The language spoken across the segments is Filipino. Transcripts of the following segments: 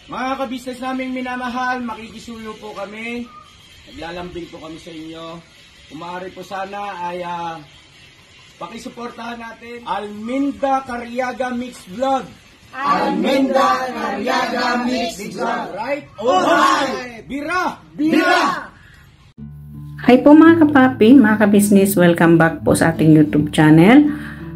Mga kabisnes naming minamahal, makikisuyo po kami. Naglalambing po kami sa inyo. Kung maaari po sana ay pakisuportahan natin Alminda Cariaga Mix Vlog. Alminda Cariaga Mix Vlog. Right? Alright! Bira! Bira! Hi po mga kapapi, mga kabisnes, welcome back po sa ating YouTube channel.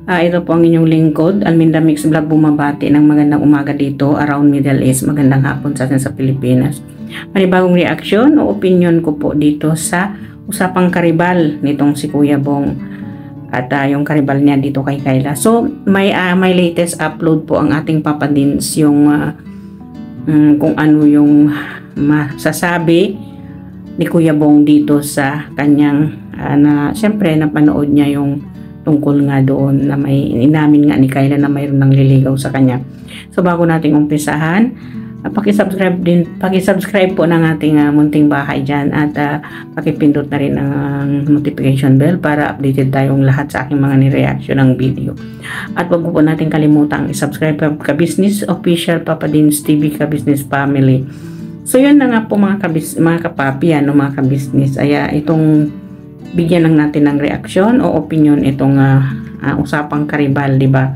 Ito po ang inyong lingkod, Alminda Mix Vlog, bumabati ng magandang umaga dito around Middle East, magandang hapon sa atin sa Pilipinas. Panibagong reaction o opinion ko po dito sa usapang karibal nitong si Kuya Bong at yung karibal niya dito kay Kayla. So may latest upload po ang ating Papa Dins yung kung ano yung masasabi ni Kuya Bong dito sa kanyang na siyempre napanood niya yung tungkol nga doon na may inamin nga ni Kayla na mayroon ng liligaw sa kanya. So bago nating umpisahan, paki-subscribe po ng ating munting bahay dyan at pakipindot na rin ang notification bell para updated tayong lahat sa aking mga nireaction ng video. At wag po natin kalimutang i-subscribe ka Business Official Papa Dins TV ka Business Family. So yun na nga po mga kapapi, mga kabisnes, ay itong bigyan lang natin ng reaksyon o opinion itong usapang karibal, di ba?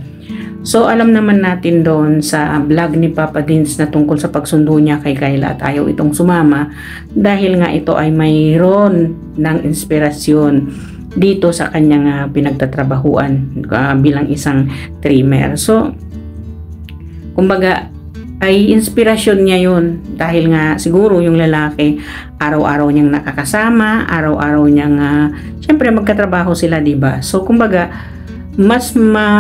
So alam naman natin doon sa vlog ni Papa Dins na tungkol sa pagsundo niya kay Kayla at ayaw itong sumama dahil nga ito ay mayroon ng inspirasyon dito sa kanyang pinagtatrabahuan bilang isang trimmer. So kumbaga ay inspirasyon niya yun dahil nga siguro yung lamaki araw-araw niyang nakakasama, araw-araw niyang syempre magkatrabaho sila, diba? So kumbaga mas malamang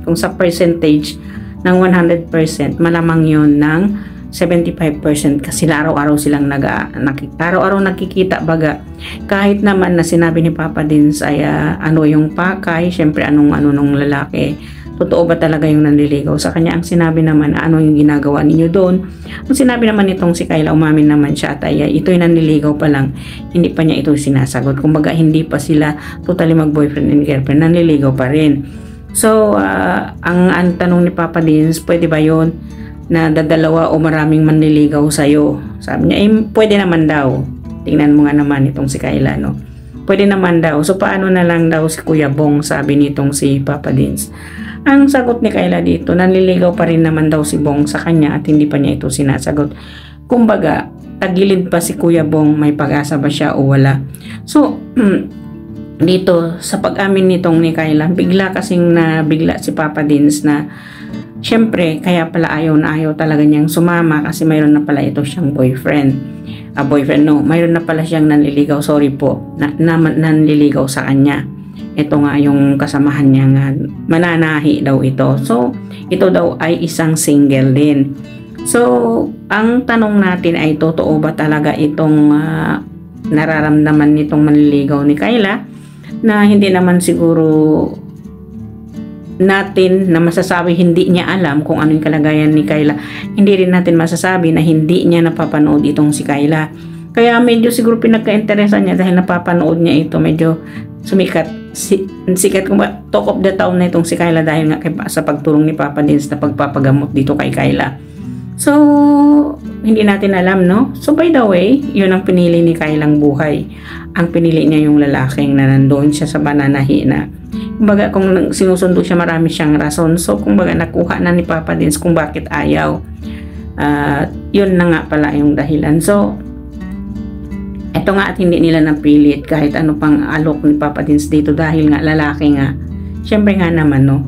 kung sa percentage ng 100%, malamang yun ng 75% kasi araw-araw silang araw-araw nakikita baga. Kahit naman na sinabi ni Papa Dins ay ano yung pakay, syempre anong nung lalaki, totoo ba talaga yung nanliligaw sa kanya? Ang sinabi naman, ano yung ginagawa ninyo doon? Ang sinabi naman itong si Kayla, umamin naman siya at ito'y nanliligaw pa lang, hindi pa niya ito sinasagot. Kumbaga, hindi pa sila totally mag-boyfriend and girlfriend, nanliligaw pa rin. So, ang tanong ni Papa Dins, pwede ba yun na dadalawa o maraming manliligaw sa'yo? Sabi niya, pwede naman daw. Tingnan mo nga naman itong si Kayla, no? Pwede naman daw. So, paano na lang daw si Kuya Bong, sabi nitong si Papa Dins. Ang sagot ni Kayla dito, nanliligaw pa rin naman daw si Bong sa kanya at hindi pa niya ito sinasagot. Kumbaga, tagilid pa si Kuya Bong, may pag-asa ba siya o wala. So, dito, sa pag-amin nitong ni Kayla, bigla si Papa Dins na syempre, kaya pala ayaw na ayaw talaga niyang sumama kasi mayroon na pala ito siyang boyfriend. Mayroon na pala siyang nanliligaw, nanliligaw sa kanya. Ito nga yung kasamahan niya nga, mananahi daw ito. So, ito daw ay isang single din. So, ang tanong natin ay totoo ba talaga itong nararamdaman nitong manliligaw ni Kayla na hindi naman siguro natin na masasabi hindi niya alam kung ano yung kalagayan ni Kayla. Hindi rin natin masasabi na hindi niya napapanood itong si Kayla. Kaya medyo siguro pinagka-interesan niya dahil napapanood niya ito, medyo sumikat. Sikat kung ba, talk of the town na itong si Kayla dahil nga sa pagtulong ni Papa Dins na pagpapagamot dito kay Kayla. So, hindi natin alam, no? So, by the way, yun ang pinili ni Kaylang buhay. Ang pinili niya yung lalaking na nandoon siya sa bananahi na. Kumbaga, kung sinusundo siya, marami siyang rason. So, kumbaga, nakuha na ni Papa Dins kung bakit ayaw. Yun na nga pala yung dahilan. So, ito nga at hindi nila napilit kahit ano pang alok ni Papa Dins dito dahil nga lalaki nga. Siyempre nga naman, no?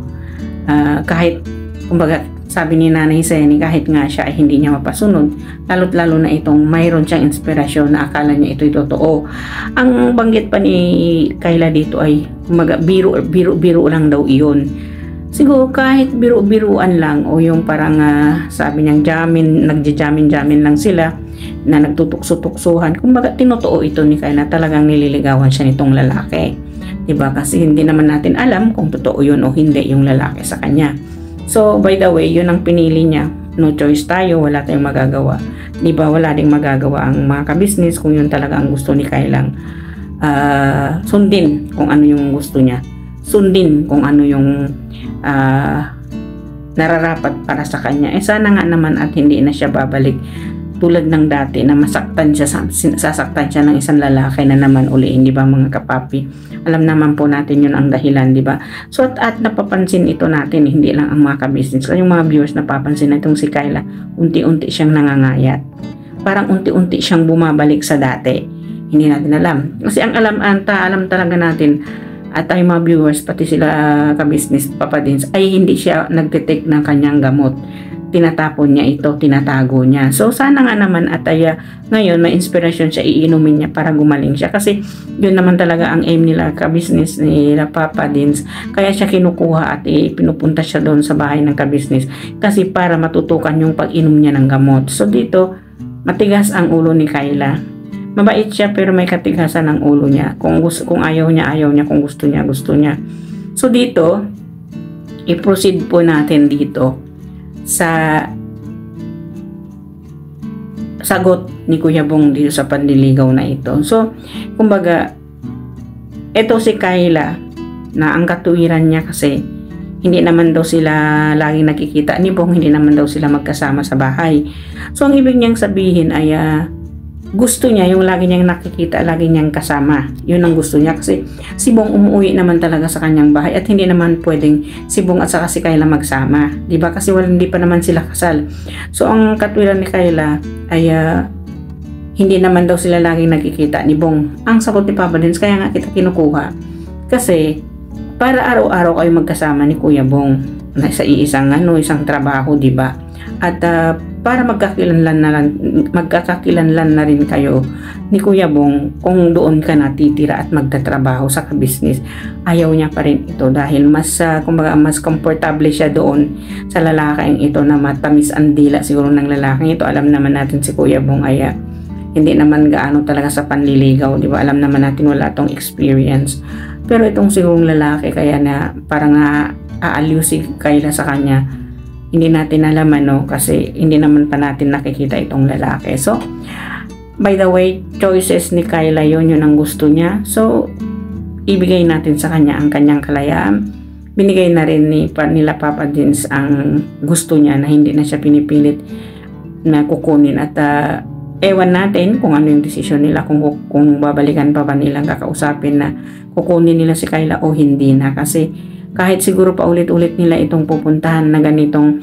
Kahit, kumbaga, sabi ni Nanay Seni, kahit nga siya ay hindi niya mapasunod, lalo't lalo na itong mayroon siyang inspirasyon na akala niya ito'y totoo. Ang banggit pa ni Kayla dito ay, kumbaga, biro lang daw iyon. Siguro kahit biro-biruan lang o yung parang sabi niyang nagjajamin lang sila na nagtutukso-tuksuhan. Kumbaga tinotoo ito ni Kayla, talagang nililigawan siya nitong lalaki. Diba? Kasi hindi naman natin alam kung totoo yun o hindi yung lalaki sa kanya. So by the way, yun ang pinili niya. No choice tayo, wala tayong magagawa. Diba? Wala ding magagawa ang mga kabisnes kung yun talaga ang gusto ni Kaylang sundin kung ano yung gusto niya. Sundin kung ano yung nararapat para sa kanya. Sana nga naman at hindi na siya babalik tulad ng dati na masaktan siya, sasaktan siya ng isang lalaki na naman uliin, di ba mga kapapi? Alam naman po natin yun ang dahilan, di ba? So at napapansin ito natin, hindi lang ang mga ka-business. Yung mga viewers napapansin na itong si Kayla, unti-unti siyang nangangayat. Parang unti-unti siyang bumabalik sa dati. Hindi natin alam. Kasi ang alam talaga natin at tayo mga viewers, pati sila ka-business, Papa Dins, ay hindi siya nagtitake ng kanyang gamot. Tinatapon niya ito, tinatago niya. So sana nga naman at ngayon may inspiration siya, iinumin niya para gumaling siya. Kasi yun naman talaga ang aim nila, ka-business nila Papa Dins. Kaya siya kinukuha at pinupunta siya doon sa bahay ng ka-business. Kasi para matutukan yung pag-inom niya ng gamot. So dito, matigas ang ulo ni Kayla. Mabait siya pero may katigasan ng ulo niya. Kung ayaw niya, ayaw niya. Kung gusto niya, gusto niya. So dito, i-proceed po natin dito sa sagot ni Kuya Bong dito sa panliligaw na ito. So, kumbaga, ito si Kayla na ang katuwiran niya kasi hindi naman daw sila laging nakikita ni Bong, hindi naman daw sila magkasama sa bahay. So, ang ibig niyang sabihin ay gusto niya yung lagi niyang nakikita, lagi niyang kasama. Yun ang gusto niya kasi si Bong umuwi naman talaga sa kanyang bahay at hindi naman pwedeng si Bong at saka si Kayla magsama. Diba? Kasi hindi pa naman sila kasal. So, ang katwiran ni Kayla ay hindi naman daw sila laging nakikita ni Bong. Ang sagot ni Papa Dins, kaya nga kita kinukuha. Kasi, para araw-araw kayo magkasama ni Kuya Bong sa isang trabaho, diba? At para magkakakilanlan na rin kayo ni Kuya Bong kung doon ka natitira at magtatrabaho sa ka-business. Ayaw niya pa rin ito dahil mas komportable siya doon sa lalaking ito na matamis ang dila siguro ng lalaking ito. Alam naman natin si Kuya Bong ay hindi naman gaano talaga sa panliligaw, di ba? Alam naman natin wala tong experience. Pero itong sigurong lalaki kaya na parang aaliw si Kayla sa kanya. Hindi natin alam kasi hindi naman pa natin nakikita itong lalaki. So, by the way, choices ni Kayla yun ang gusto niya. So, ibigay natin sa kanya ang kanyang kalayaan. Binigay na rin nila Papa Dins ang gusto niya na hindi na siya pinipilit na kukunin at ewan natin kung ano yung desisyon nila, kung babalikan pa ba nilang kakausapin na kukunin nila si Kayla o hindi na. Kasi kahit siguro pa ulit-ulit nila itong pupuntahan na ganitong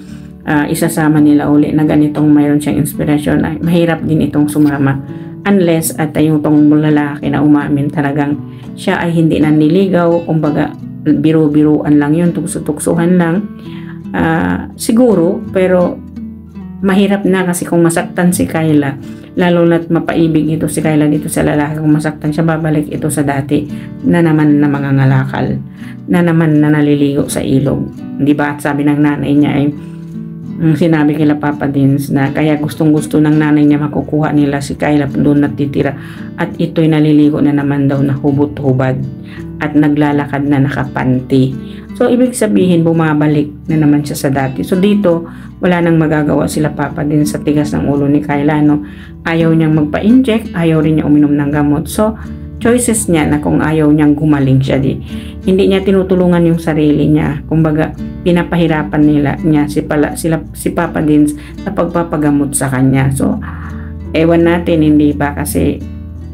isasama nila uli na ganitong mayroon siyang inspirasyon, ay mahirap din itong sumama unless at yung tong lalaki na umamin talagang siya ay hindi nanliligaw, kumbaga biro-biruan lang yun, tukso-tuksuhan lang siguro. Pero mahirap na kasi kung masaktan si Kayla, lalo na't mapaibig ito si Kayla dito sa lalaki, kung masaktan siya, babalik ito sa dati na naman na mga ngalakal, na naman na naliligo sa ilog, di ba? At sabi ng nanay niya ay sinabi kila Papa Dins na kaya gustong-gusto ng nanay niya makukuha nila si Kayla doon natitira at ito'y naliligo na naman daw na hubot-hubad at naglalakad na nakapanty. So, ibig sabihin, bumabalik na naman siya sa dati. So, dito, wala nang magagawa sila Papa Dins sa tigas ng ulo ni Kayla, Ayaw niyang magpa-inject, ayaw rin niya uminom ng gamot. So, choices niya na kung ayaw niyang gumaling siya, hindi niya tinutulungan yung sarili niya. Kumbaga, pinapahirapan niya si Papa Dins sa pagpapagamot sa kanya. So, ewan natin, hindi ba? Kasi,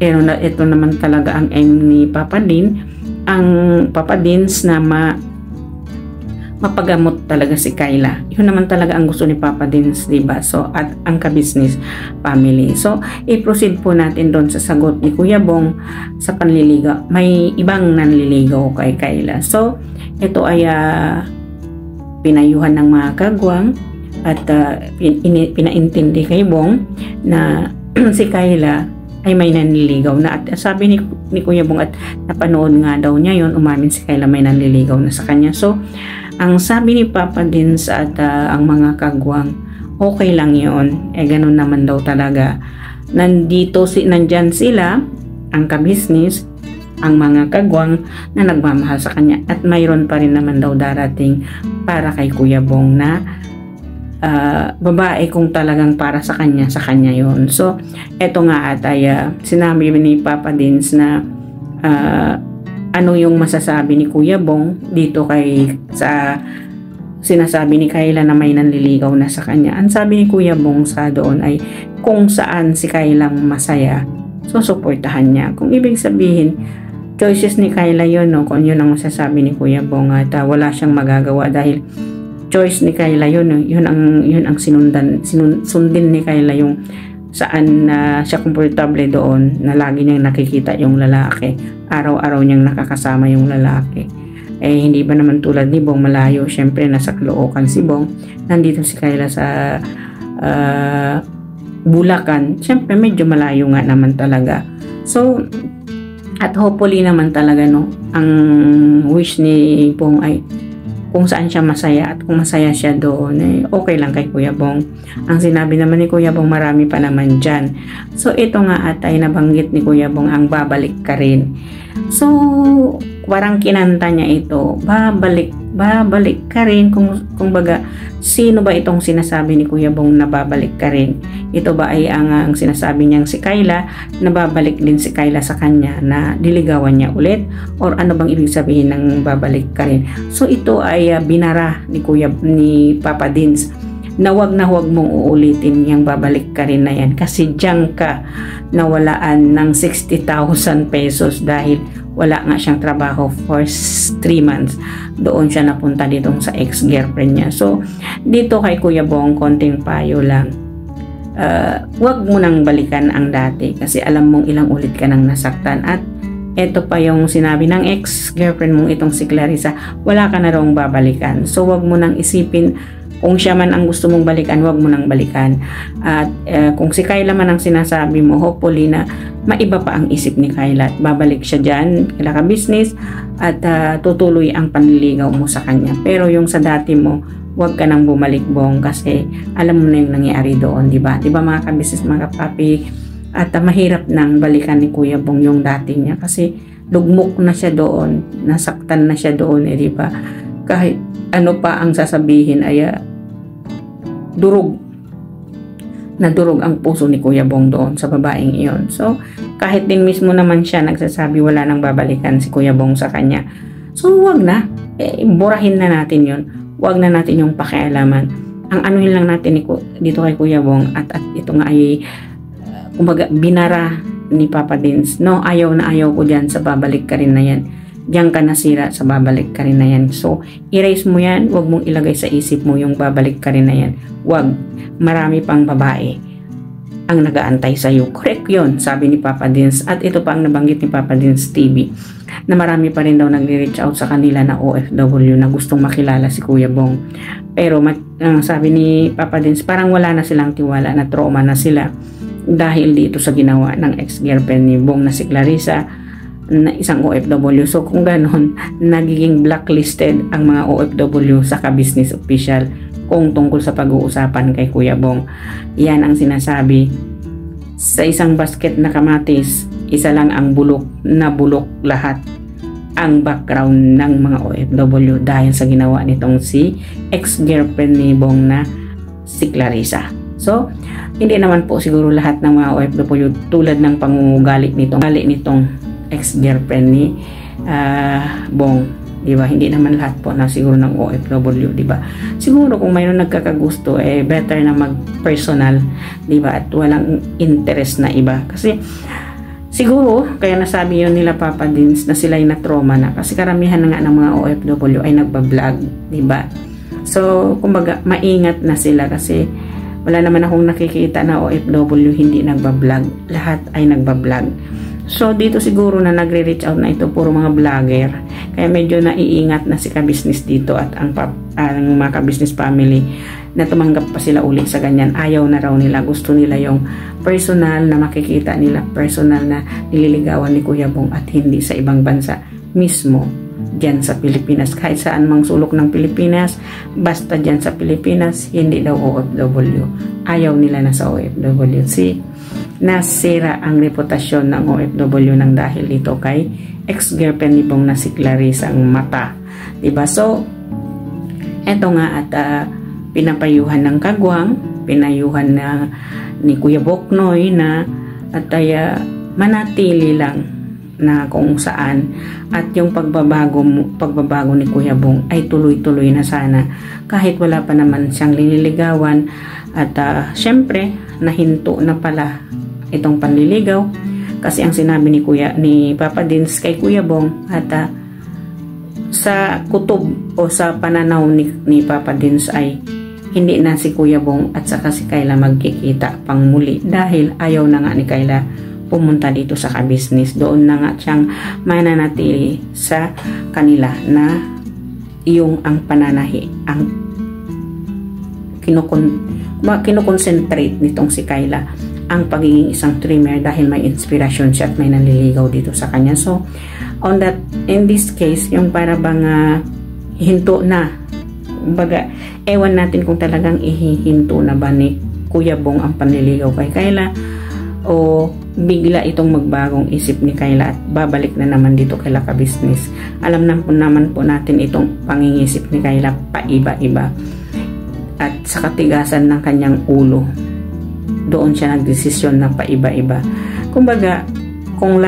ito naman talaga ang aim ni Papa Dins na mapagamot talaga si Kayla. Yun naman talaga ang gusto ni Papa Dins, diba? So, at ang ka-business family. So, i-proceed po natin doon sa sagot ni Kuya Bong sa panliligaw. May ibang nanliligaw kay Kayla. So, ito ay pinayuhan ng mga kagwang at pinaintindi kay Bong na si Kayla ay may nanliligaw na. At sabi ni Kuya Bong at napanood nga daw niya yun, umamin si Kayla may nanliligaw na sa kanya. So, ang sabi ni Papa Dins at ang mga kagwang, okay lang yun. Ganun naman daw talaga. Nandyan sila, ang ka-business, ang mga kagwang na nagmamahal sa kanya. At mayroon pa rin naman daw darating para kay Kuya Bong na babae kung talagang para sa kanya yun. So, eto nga at sinabi ni Papa Dins na ano yung masasabi ni Kuya Bong dito sinasabi ni Kayla na may nanliligaw na sa kanya. Ang sabi ni Kuya Bong sa doon ay kung saan si Kayla masaya, susuportahan niya. Kung ibig sabihin, choices ni Kayla yun, no? Kung yun ang masasabi ni Kuya Bong at wala siyang magagawa dahil choice ni Kayla yun, no? Yun ang sundin ni Kayla yung saan siya komportable doon, na lagi niyang nakikita yung lalaki, araw-araw niyang nakakasama yung lalaki. Hindi ba naman tulad ni Bong, malayo, syempre nasa Caloocan si Bong, nandito si Kayla sa Bulacan, syempre medyo malayo nga naman talaga. So at hopefully naman talaga, no, ang wish ni Bong ay kung saan siya masaya, at kung masaya siya doon, okay lang kay Kuya Bong. Ang sinabi naman ni Kuya Bong, marami pa naman dyan. So ito nga at ay nabanggit ni Kuya Bong ang babalik ka rin. So parang kinanta niya ito, babalik ka rin. Kung baga, sino ba itong sinasabi ni Kuya Bong na babalik ka rin? Ito ba ay ang sinasabi niyang si Kayla, na babalik din si Kayla sa kanya, na diligawan niya ulit? Or ano bang ibig sabihin ng babalik ka rin? So ito ay binara ni Papa Dins na wag mong uulitin yung babalik ka rin na yan, kasi diyan ka nawalaan ng 60,000 pesos dahil wala nga siyang trabaho for 3 months. Doon siya napunta ditong sa ex-girlfriend niya. So dito kay Kuya Bong, konting payo lang, wag mo nang balikan ang dati, kasi alam mong ilang ulit ka nang nasaktan. At eto pa yung sinabi ng ex-girlfriend mong itong si Clarissa, wala ka na raw babalikan. So wag mo nang isipin, kung siya man ang gusto mong balikan, wag mo nang balikan. At kung si Kayla man ang sinasabi mo, hopefully na maiba pa ang isip ni Kayla at babalik siya dyan, kailangan ka business, at tutuloy ang panliligaw mo sa kanya. Pero yung sa dati mo, wag ka nang bumalik, Bong, kasi alam mo na yung nangyari doon, di ba? Di ba mga ka-business, mga kapapi? At mahirap nang balikan ni Kuya Bong yung dati niya, kasi lugmok na siya doon, nasaktan na siya doon, di ba? Kahit ano pa ang sasabihin ay durog ang puso ni Kuya Bong doon sa babaeng iyon. So kahit din mismo naman siya nagsasabi wala nang babalikan si Kuya Bong sa kanya, so wag na, burahin na natin yon, wag na natin yung pakialaman. Ang anuhin lang natin dito kay Kuya Bong, at ito nga ay kumbaga binara ni Papa Dins, no, ayaw na ayaw ko dyan sa babalik ka rin na yan, diyan ka nasira sa babalik ka rin na yan. So erase mo yan, wag mong ilagay sa isip mo yung babalik ka rin na yan. Wag, marami pang babae ang nagaantay sa iyo. Correct yun, sabi ni Papa Dins. At ito pa ang nabanggit ni Papa Dins TV, na marami pa rin daw nagre-reach out sa kanila na OFW na gustong makilala si Kuya Bong. Pero sabi ni Papa Dins, parang wala na silang tiwala, na trauma na sila dahil dito sa ginawa ng ex-girlfriend ni Bong na si Clarissa, na isang OFW. So kung ganon, nagiging blacklisted ang mga OFW sa ka-business official kung tungkol sa pag-uusapan kay Kuya Bong. Yan ang sinasabi, sa isang basket na kamatis, isa lang ang bulok, na bulok lahat ang background ng mga OFW dahil sa ginawa nitong si ex-girlfriend ni Bong na si Clarissa. So hindi naman po siguro lahat ng mga OFW tulad ng pangungugali nitong ex-girlfriend ni Bong, di ba? Hindi naman lahat po na siguro ng OFW, di ba? Siguro kung mayroon nagkakagusto, better na mag-personal, di ba? At walang interest na iba. Kasi siguro kaya nasabi yun nila Papa Dins na sila ay na-trauma na, kasi karamihan na nga ng mga OFW ay nagba-vlog, di ba? So kumbaga maingat na sila, kasi wala naman akong nakikita na OFW hindi nagba-vlog. Lahat ay nagba-vlog. So dito siguro na nagre-reach out na ito puro mga vlogger, kaya medyo naiingat na si ka-business dito, at ang mga ka-business family na tumanggap pa sila uli sa ganyan. Ayaw na raw nila, gusto nila yung personal na makikita nila, personal na nililigawan ni Kuya Bong, at hindi sa ibang bansa, mismo dyan sa Pilipinas. Kahit saan mang sulok ng Pilipinas, basta dyan sa Pilipinas, hindi daw OFW. Ayaw nila na sa OFW. Nasira ang reputasyon ng OFW ng dahil dito kay ex-girlfriend ni Bong na si Clarissa ang mata, diba? So eto nga, at pinapayuhan ng kagwang, pinayuhan na ni Kuya Boknoy na at manatili lang na kung saan, at yung pagbabago ni Kuya Bong ay tuloy-tuloy na sana kahit wala pa naman siyang liniligawan. At syempre nahinto na pala itong panliligaw kasi ang sinabi ni Papa Dins kay Kuya Bong, at sa kutob o sa pananaw ni Papa Dins ay hindi na si Kuya Bong at saka si Kayla magkikita pang muli dahil ayaw na nga ni Kayla pumunta dito sa ka-business. Doon na nga siyang mananatili sa kanila na yung ang pananahi, ang kinoconcentrate nitong si Kayla ang pagiging isang trimmer dahil may inspirasyon siya at may nanliligaw dito sa kanya. So in this case, yung para bang hinto na, kumbaga ewan natin kung talagang ihihinto na ba ni Kuya Bong ang panliligaw kay Kayla o bigla itong magbagong isip ni Kayla at babalik na naman dito kay Laka Business. Alam naman po natin itong pangingisip ni Kayla paiba-iba at sa katigasan ng kanyang ulo doon siya nagdesisyon na paiba-iba. Kumbaga kung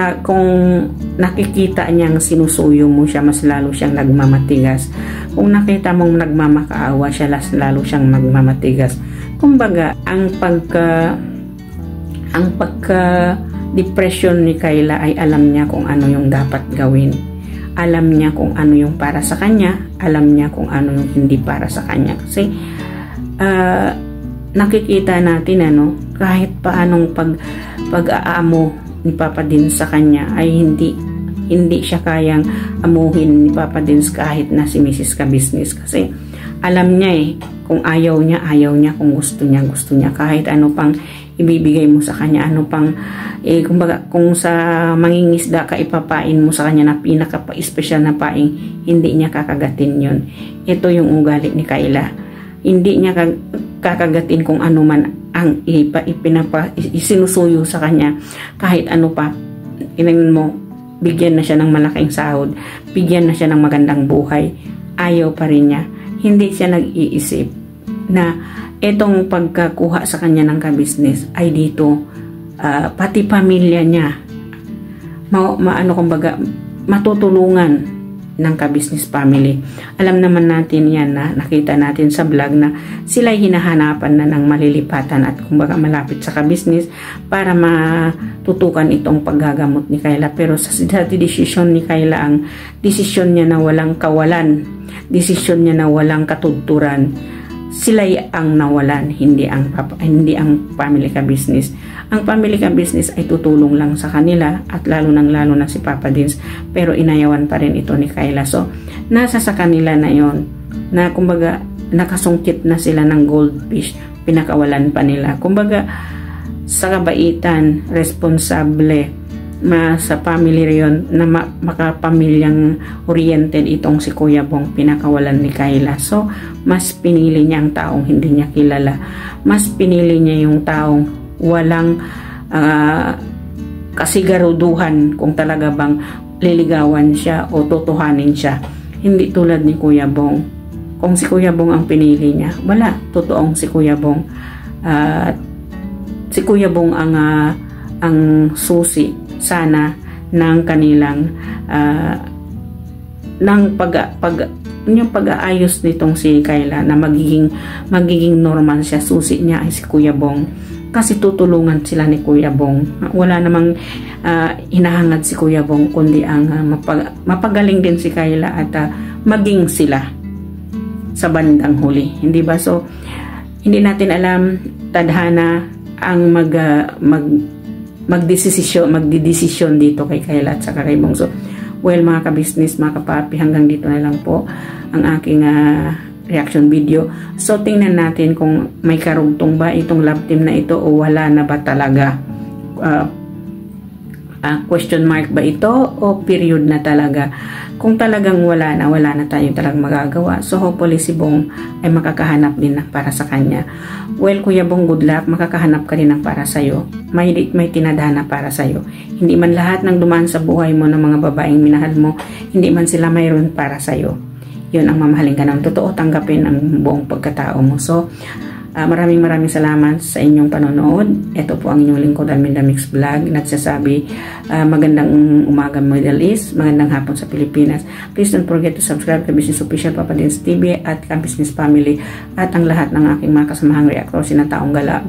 nakikita niyang sinusuyo mo siya, mas lalo siyang nagmamatigas. Kung nakita mong nagmamakaawa siya, lalo siyang magmamatigas. Kumbaga ang pagka-depression ni Kayla ay alam niya kung ano yung dapat gawin. Alam niya kung ano yung para sa kanya. Alam niya kung ano yung hindi para sa kanya. Kasi nakikita natin kahit paanong pag-aamo ni Papa Dins sa kanya ay hindi siya kayang amuhin ni Papa Dins kahit na si Mrs. Ka-Business. Kasi alam niya kung ayaw niya, kung gusto niya, kahit ano pang ibibigay mo sa kanya, ano pang kumbaga kung sa mangingisda ka ipapain mo sa kanya na pinaka-special na paing, hindi niya kakagatin yon. Ito yung ugali ni Kayla. Hindi niya kakagatin kung ano man ang isinusuyo sa kanya, kahit ano pa. Tingnan mo, bigyan na siya ng malaking sahod, bigyan na siya ng magandang buhay, ayaw pa rin niya. Hindi siya nag-iisip na itong pagkakuha sa kanya ng ka-business ay dito pati pamilya niya kumbaga matutulungan ng ka-business family. Alam naman natin yan na nakita natin sa vlog na sila'y hinahanapan na ng malilipatan at kumbaga malapit sa ka-business para matutukan itong paggagamot ni Kayla. Pero sa desisyon ni Kayla, ang desisyon niya na walang kawalan, desisyon niya na walang katudturan, sila'y ang nawalan, hindi ang family ka-business. Ang family ka-business ay tutulong lang sa kanila at lalo na si Papa Dins, pero inayawan pa rin ito ni Kayla. So nasa sa kanila na yon, na kumbaga nakasungkit na sila ng goldfish, pinakawalan pa nila. Kumbaga sa kabaitan, responsable sa family riyon na makapamilyang oriented itong si Kuya Bong, pinakawalan ni Kayla. So mas pinili niya ang taong hindi niya kilala, mas pinili niya yung taong walang kasigaruduhan kung talaga bang liligawan siya o totohanin siya. Hindi tulad ni Kuya Bong. Kung si Kuya Bong ang pinili niya, wala, totoong si Kuya Bong. Si Kuya Bong ang susi sana ng kanilang yung pag-aayos nitong si Kayla na magiging normal siya. Susi niya ay si Kuya Bong kasi tutulungan sila ni Kuya Bong. Wala namang hinahangad si Kuya Bong kundi ang mapagaling din si Kayla at maging sila sa bandang huli, hindi ba? So hindi natin alam, tadhana ang magdidesisyon dito kay Kayla at saka kay Bong. So well mga ka-business, mga kapapi, hanggang dito na lang po ang aking reaction video. So tingnan natin kung may karugtong ba itong love team na ito o wala na ba talaga. Question mark ba ito o period na talaga? Kung talagang wala na tayong talagang magagawa. So hopefully si Bong ay makakahanap din ng para sa kanya. Well, Kuya Bong, good luck. Makakahanap ka rin ng para sa'yo. May tinadhana para sa'yo. Hindi man lahat ng dumaan sa buhay mo ng mga babaeng minahal mo, hindi man sila mayroon para sa'yo. Yun ang mamahalin ka ng totoo, tanggapin ang buong pagkatao mo. So Maraming salamat sa inyong panonood. Ito po ang inyong lingkod, Alminda Mix Vlog. Nagsasabi, magandang umaga Middle East, magandang hapon sa Pilipinas. Please don't forget to subscribe kay Business Official Papa Dins TV at ka Business Family at ang lahat ng aking mga kasamahang reactor, sina Taong Gala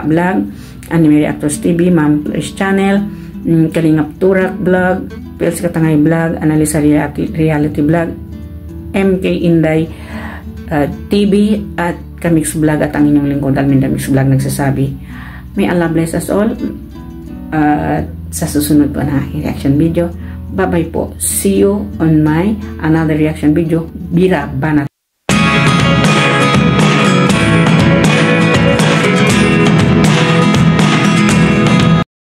Vlog, Anime Reactors TV, Ma'am Flores Channel, Kalingap Turak Vlog, Pils Katangay Vlog, Analisa Reality Vlog, MK Inday TV at Kamix Vlog at ang inyong lingkod Alminda Mix Vlog nagsasabi, may Allah bless us all. Sa susunod po na aking reaction video. Bye bye po. See you on my another reaction video. Bira Banat.